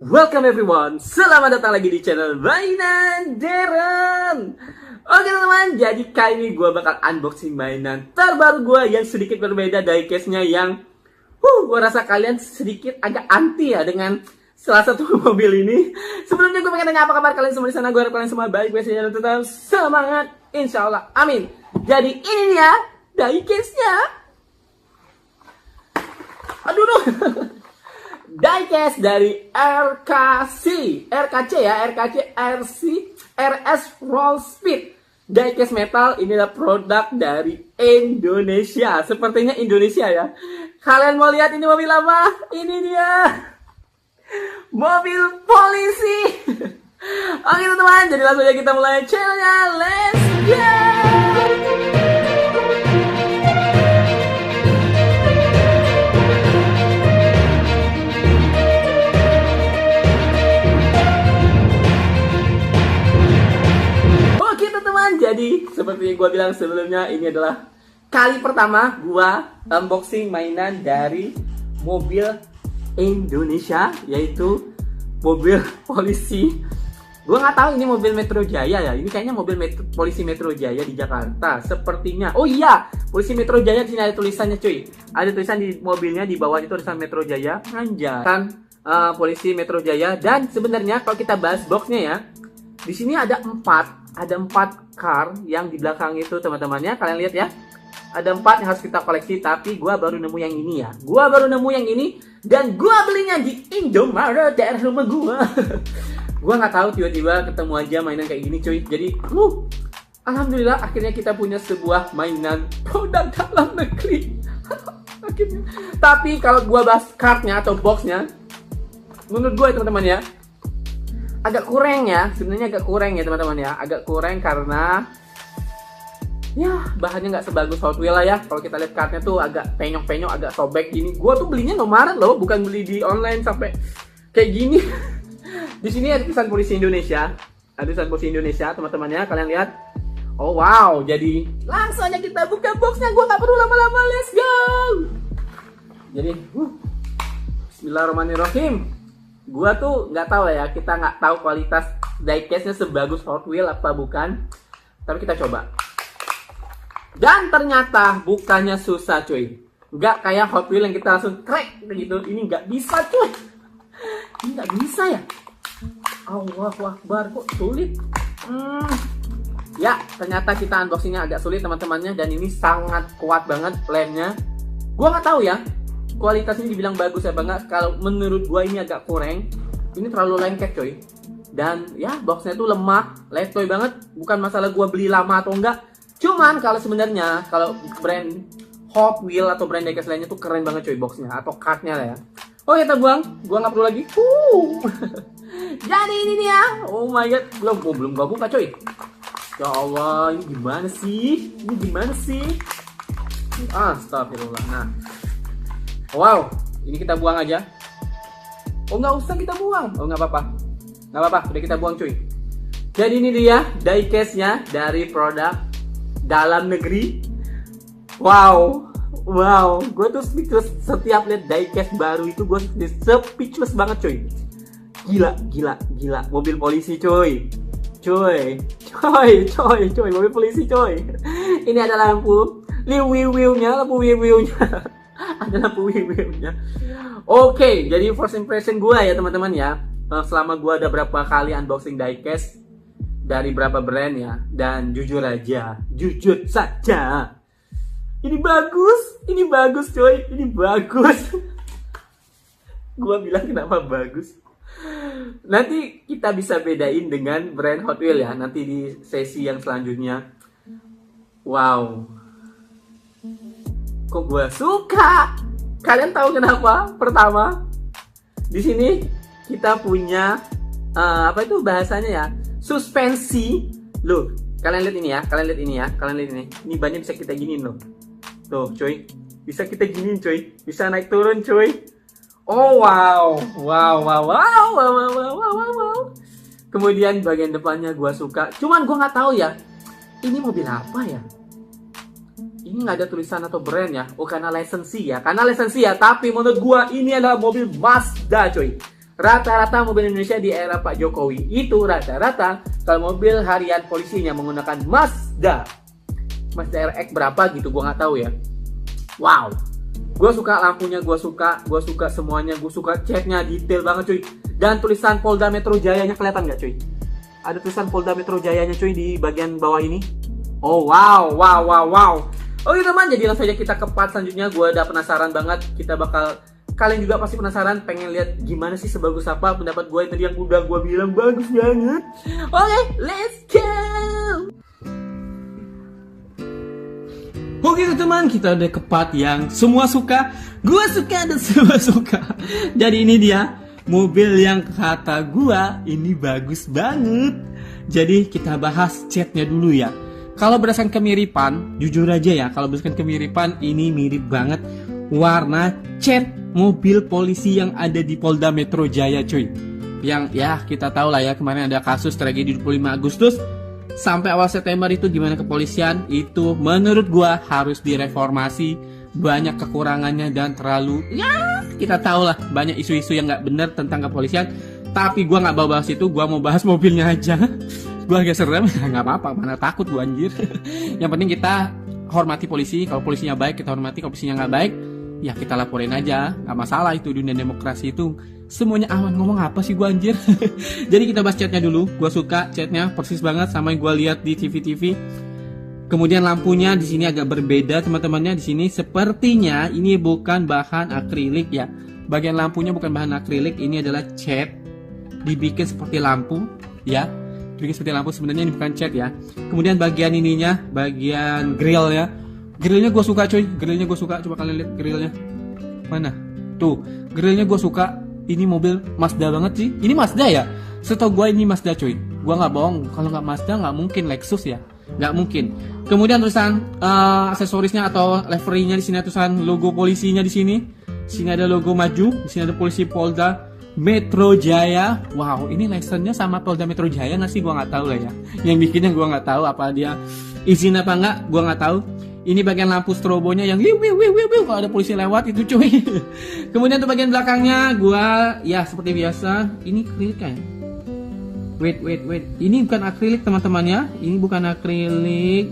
Welcome everyone, selamat datang lagi di channel mainan Darren. Oke teman-teman, jadi kali ini gue bakal unboxing mainan terbaru gue yang sedikit berbeda dari case-nya yang gue rasa kalian sedikit agak anti ya dengan salah satu mobil ini. Sebelumnya gue pengen tanya apa kabar kalian semua di sana. Gue harap kalian semua baik-baik saja dan tetap semangat, insya Allah, amin. Jadi ini dia dari case-nya. Aduh. Diecast dari RKC ya, RC RS Roll Speed. Diecast metal ini adalah produk dari Indonesia. Sepertinya Indonesia ya. Kalian mau lihat ini mobil apa? Ini dia. Mobil polisi. Oke teman-teman, jadi langsung aja kita mulai channelnya. Let's go. Jadi seperti yang gue bilang sebelumnya, ini adalah kali pertama gue unboxing mainan dari mobil Indonesia, yaitu mobil polisi. Gue nggak tahu ini mobil Metro Jaya ya. Ini kayaknya mobil polisi Metro Jaya di Jakarta sepertinya. Oh iya, polisi Metro Jaya. Di sini ada tulisannya cuy. Ada tulisan di mobilnya, di bawah itu tulisan Metro Jaya. Anjay. Kan polisi Metro Jaya. Dan sebenarnya kalau kita bahas boxnya ya, di sini ada empat car yang di belakang itu teman-temannya, kalian lihat ya. Ada 4 yang harus kita koleksi, tapi gua baru nemu yang ini ya. Gua baru nemu yang ini dan gua belinya di Indomaret daerah rumah gua. Gua nggak tahu, tiba-tiba ketemu aja mainan kayak gini cuy. Jadi, alhamdulillah akhirnya kita punya sebuah mainan produk dalam negeri. Akhirnya. Tapi kalau gua bahas cardnya atau boxnya, menurut gua teman-teman ya, agak kurang ya, sebenarnya agak kurang ya teman-teman ya. Agak kurang karena ya bahannya nggak sebagus Hot Wheels lah ya. Kalau kita lihat cardnya tuh agak penyok-penyok, agak sobek gini. Gua tuh belinya Indomaret loh, bukan beli di online sampai kayak gini. Di sini ada tulisan polisi Indonesia, ada tulisan polisi Indonesia teman-teman ya. Kalian lihat. Oh wow, jadi langsung aja kita buka boxnya. Gua nggak perlu lama-lama, let's go. Jadi, Bismillahirrahmanirrahim. Gua tuh nggak tahu ya, kita nggak tahu kualitas diecastnya sebagus Hot Wheels apa bukan, tapi kita coba. Dan ternyata bukannya susah cuy, nggak kayak Hot Wheels yang kita langsung crack gitu. Ini nggak bisa cuy, ini nggak bisa ya. Allahu Akbar, kok sulit. Ya ternyata kita unboxingnya agak sulit teman-temannya, dan ini sangat kuat banget lemnya. Gua nggak tahu ya kualitasnya dibilang bagus apa enggak. Kalau menurut gua ini agak kurang. Ini terlalu lengket coy. Dan ya boxnya tuh lemah, letoy banget. Bukan masalah gua beli lama atau enggak. Cuman kalau sebenarnya kalau brand Hot Wheels atau brand diecast lainnya tuh keren banget coy boxnya atau cardnya lah ya. Oh kita buang, gua nggak perlu lagi. Jadi ini dia. Oh my god, belum gua buka coy. Ya Allah, ini gimana sih? Ini gimana sih? Astagfirullah. Nah. Wow, ini kita buang aja. Oh nggak usah kita buang. Oh nggak apa-apa, udah kita buang cuy. Jadi ini dia diecast-nya dari produk dalam negeri. Wow, gue tuh speechless setiap lihat diecast baru itu. Gue speechless banget cuy. Gila, mobil polisi cuy, mobil polisi cuy. Ini ada lampu wiu-wiunya. Ada lampu wiu-wiunya. Oke, jadi first impression gue ya teman-teman ya. Selama gue ada berapa kali unboxing diecast dari berapa brand ya, dan jujur saja, ini bagus coy, ini bagus. Gue bilang kenapa bagus. Nanti kita bisa bedain dengan brand Hot Wheels ya, nanti di sesi yang selanjutnya. Wow, kok gue suka? Kalian tahu kenapa? Pertama, di sini kita punya apa itu bahasanya ya? Suspensi. Loh, kalian lihat ini ya, kalian lihat ini. Ini bannya bisa kita giniin loh. Tuh, coy. Bisa kita giniin, coy. Bisa naik turun, coy. Oh, wow. Kemudian bagian depannya gue suka. Cuman gue nggak tahu ya, ini mobil apa ya? Ini nggak ada tulisan atau brand ya. Oh karena lisensi ya. Tapi menurut gua ini adalah mobil Mazda coy. Rata-rata mobil Indonesia di era Pak Jokowi itu rata-rata kalau mobil harian polisinya menggunakan Mazda RX berapa gitu, gue nggak tahu ya. Wow, gue suka lampunya, gue suka semuanya, gue suka catnya detail banget cuy. Dan tulisan Polda Metro Jayanya kelihatan nggak cuy? Ada tulisan Polda Metro Jayanya cuy di bagian bawah ini. Oh wow. Oke teman, jadi langsung aja kita ke part selanjutnya. Gue udah penasaran banget, kalian juga pasti penasaran, pengen lihat gimana sih sebagus apa pendapat gue tadi yang udah gue bilang bagus banget. Oke, let's go. Oke teman, kita udah ke part yang semua suka, gue suka dan semua suka. Jadi ini dia mobil yang kata gue ini bagus banget. Jadi kita bahas catnya dulu ya. Kalau berdasarkan kemiripan, jujur aja ya, kalau berdasarkan kemiripan ini mirip banget warna cat mobil polisi yang ada di Polda Metro Jaya cuy. Yang ya kita tahu lah ya, kemarin ada kasus tragedi 25 Agustus sampai awal September itu gimana kepolisian itu menurut gua harus direformasi, banyak kekurangannya dan terlalu ya kita tahu lah banyak isu-isu yang nggak benar tentang kepolisian. Tapi gua nggak bahas itu, gua mau bahas mobilnya aja. Gua agak serem, nggak apa-apa, mana takut gua anjir. Yang penting kita hormati polisi, kalau polisinya baik kita hormati, kalau polisinya nggak baik ya kita laporin aja, nggak masalah, itu dunia demokrasi itu semuanya aman. Ngomong apa sih gua anjir. Jadi kita bahas catnya dulu. Gua suka catnya persis banget sama yang gua lihat di TV. Kemudian lampunya di sini agak berbeda teman-temannya. Di sini sepertinya ini bukan bahan akrilik ya. Bagian lampunya bukan bahan akrilik, ini adalah cat. Dibikin seperti lampu ya. Dibikin seperti lampu, sebenarnya ini bukan cat ya. Kemudian bagian ininya, bagian grillnya. Grillnya gue suka cuy, grillnya gue suka. Coba kalian lihat grillnya. Mana? Tuh, grillnya gue suka. Ini mobil Mazda banget sih. Ini Mazda ya? Setahu gue ini Mazda cuy. Gue nggak bohong. Kalau nggak Mazda nggak mungkin Lexus ya. Nggak mungkin. Kemudian tulisan aksesorisnya atau liverynya di sini, tulisan logo polisinya di sini. Di sini ada logo maju. Di sini ada polisi Polda Metro Jaya. Wow, ini license-nya sama Polda Metro Jaya nggak sih? Gue nggak tahu lah ya. Yang bikinnya gue nggak tahu apa dia izin apa nggak. Gue nggak tahu. Ini bagian lampu strobonya yang wiu kalau ada polisi lewat itu cuy. Kemudian tuh bagian belakangnya gua ya seperti biasa, ini akrilik kan. Wait. Ini bukan akrilik teman-temannya. Ini bukan akrilik.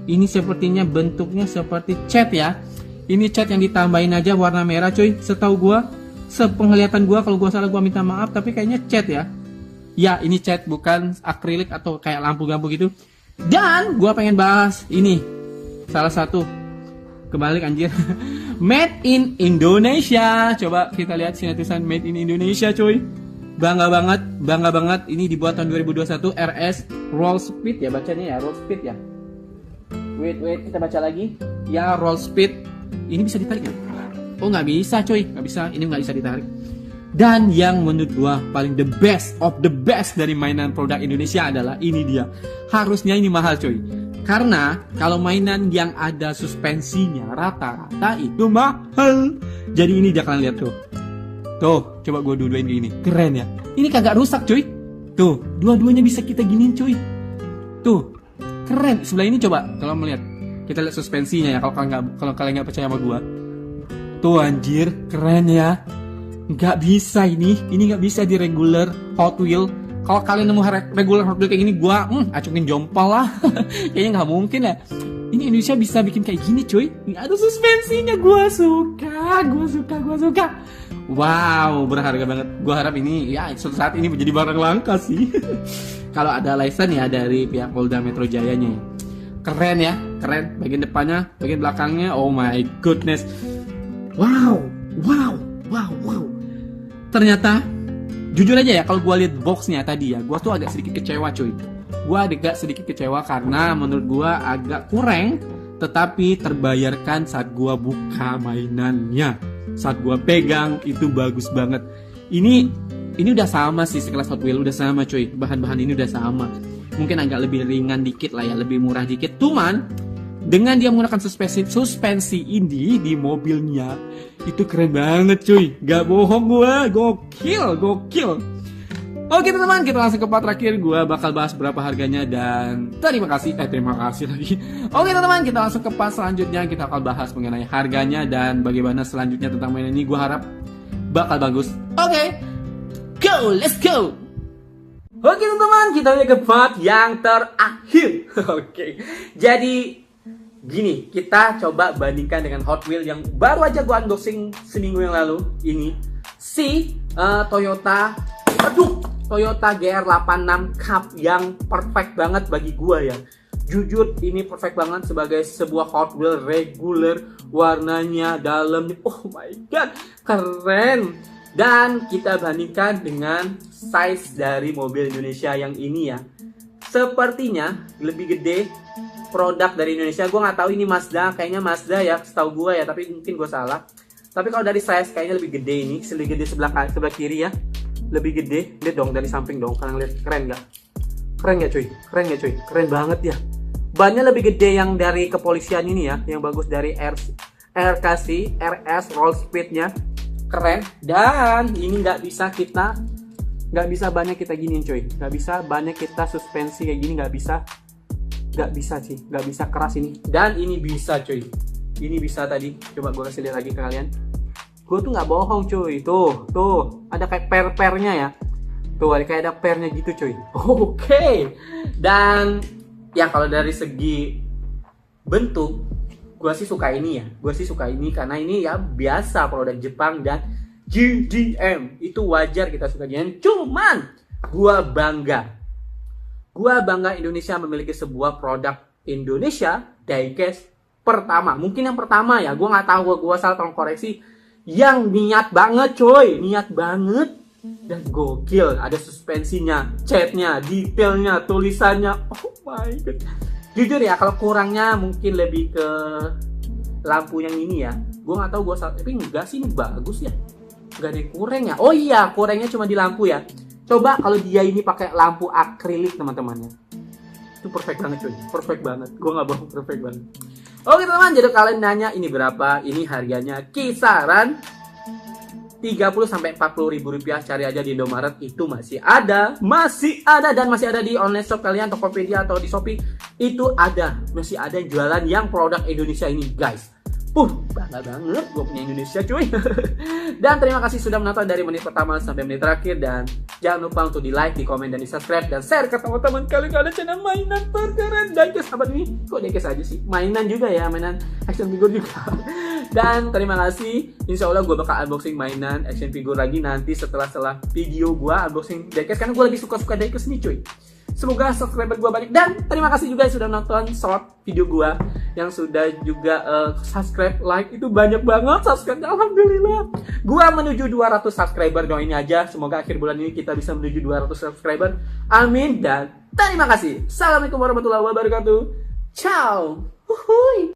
Ini sepertinya bentuknya seperti cat ya. Ini cat yang ditambahin aja warna merah cuy. Setahu gua, sepenglihatan gua, kalau gua salah gua minta maaf, tapi kayaknya cat ya. Ya, ini cat bukan akrilik atau kayak lampu-lampu gitu. Dan gua pengen bahas ini. Salah satu kebalik anjir. Made in Indonesia. Coba kita lihat sini tulisan Made in Indonesia cuy. Bangga banget. Ini dibuat tahun 2021 RS Roll Speed ya bacanya ya, Roll Speed ya. Wait, kita baca lagi. Ya, Roll Speed. Ini bisa ditarik ya? Oh, nggak bisa cuy, nggak bisa. Ini nggak bisa ditarik. Dan yang menurut gua paling the best of the best dari mainan produk Indonesia adalah ini dia. Harusnya ini mahal cuy. Karena kalau mainan yang ada suspensinya rata-rata itu mahal. Jadi ini dia, kalian lihat tuh. Tuh, coba gue duduin gini. Keren ya. Ini kagak rusak cuy. Tuh, dua-duanya bisa kita giniin cuy. Tuh, keren. Sebelah ini coba kalau melihat. Kita lihat suspensinya ya, kalau kalian nggak percaya sama gue. Tuh anjir, keren ya. Nggak bisa ini nggak bisa di regular Hot Wheel. Kalau kalian nemu regular Hot Wheel kayak gini, gua acungin jempol lah. Kayaknya nggak mungkin ya. Ini Indonesia bisa bikin kayak gini cuy. Nggak ada suspensinya. Gua suka. Wow, berharga banget. Gua harap ini ya suatu saat ini menjadi barang langka sih. Kalau ada license ya dari pihak Polda Metro Jayanya. Keren ya, keren. Bagian depannya, bagian belakangnya. Oh my goodness. Wow. Ternyata jujur aja ya, kalau gue lihat boxnya tadi ya, gue tuh agak sedikit kecewa cuy. Gue agak sedikit kecewa karena menurut gue agak kurang, tetapi terbayarkan saat gue buka mainannya, saat gue pegang itu bagus banget. Ini udah sama sih sekelas Hot Wheels, udah sama cuy. Bahan-bahan ini udah sama. Mungkin agak lebih ringan dikit lah ya, lebih murah dikit. Cuman dengan dia menggunakan suspensi ini di mobilnya, itu keren banget cuy. Gak bohong gua, gokil. Oke teman-teman, kita langsung ke part terakhir. Gua bakal bahas berapa harganya dan terima kasih lagi. Oke teman-teman, kita langsung ke part selanjutnya. Kita akan bahas mengenai harganya dan bagaimana selanjutnya tentang mainan ini. Gua harap bakal bagus. Oke, go, let's go. Oke teman-teman, kita udah ke part yang terakhir. Oke, jadi gini, kita coba bandingkan dengan Hot Wheels yang baru aja gua unboxing seminggu yang lalu. Ini si Toyota GR86 Cup yang perfect banget bagi gua ya. Jujur ini perfect banget sebagai sebuah Hot Wheels regular, warnanya, dalamnya, oh my god, keren. Dan kita bandingkan dengan size dari mobil Indonesia yang ini ya. Sepertinya lebih gede produk dari Indonesia. Gue nggak tahu ini Mazda, kayaknya Mazda ya, setahu gue ya, tapi mungkin gue salah. Tapi kalau dari size kayaknya lebih gede ini, lebih gede sebelah kiri ya, lebih gede. Lihat dong dari samping dong, kalian lihat keren nggak? Keren nggak cuy? Keren nggak cuy? Keren banget ya. Bannya lebih gede yang dari kepolisian ini ya, yang bagus dari RKC, RS roll speednya keren. Dan ini nggak bisa banyak kita giniin cuy, nggak bisa banyak kita suspensi kayak gini, nggak bisa sih, nggak bisa keras ini. Dan ini bisa cuy, ini bisa tadi, coba gue kasih lihat lagi ke kalian. Gue tuh nggak bohong cuy, tuh ada kayak per-pernya ya, tuh ada kayak ada pernya gitu cuy. Oke. Dan ya kalau dari segi bentuk, gue sih suka ini ya, karena ini ya biasa produk Jepang dan GDM, itu wajar kita suka GDM. Cuman gue bangga Indonesia memiliki sebuah produk Indonesia diecast pertama, mungkin yang pertama ya, gue nggak tahu, gue salah, tolong koreksi, yang niat banget coy, niat banget dan gokil. Ada suspensinya, catnya, detailnya, tulisannya, oh my god. Jujur ya, kalau kurangnya mungkin lebih ke lampu yang ini ya. Gue nggak tahu, gue salah, tapi enggak sih, ini bagus ya, nggak ada kurang ya. Oh iya, kurangnya cuma di lampu ya. Coba kalau dia ini pakai lampu akrilik teman-temannya, itu perfect banget cuy, perfect banget. Gue nggak bohong, perfect banget. Oke teman, jadi kalian nanya ini berapa? Ini harganya kisaran 30-40 ribu rupiah. Cari aja di Indomaret, itu masih ada dan masih ada di online shop kalian, Tokopedia atau di Shopee, itu ada, masih ada jualan yang produk Indonesia ini guys. Bangga banget gue punya Indonesia cuy. Dan terima kasih sudah menonton dari menit pertama sampai menit terakhir. Dan jangan lupa untuk di like, di komen, dan di subscribe, dan share ke teman-teman kalian kalau ada channel mainan terkeren diecast. Apa ini? Kok diecast aja sih? Mainan juga ya, mainan action figure juga. Dan terima kasih. Insya Allah gue bakal unboxing mainan action figure lagi nanti setelah video gue unboxing diecast, karena gue lagi suka diecast nih cuy. Semoga subscriber gue banyak. Dan terima kasih juga yang sudah nonton short video gue, yang sudah juga subscribe, like, itu banyak banget subscribe. Alhamdulillah. Gue menuju 200 subscriber, doain aja. Semoga akhir bulan ini kita bisa menuju 200 subscriber. Amin. Dan terima kasih. Assalamualaikum warahmatullahi wabarakatuh. Ciao. Uhuy.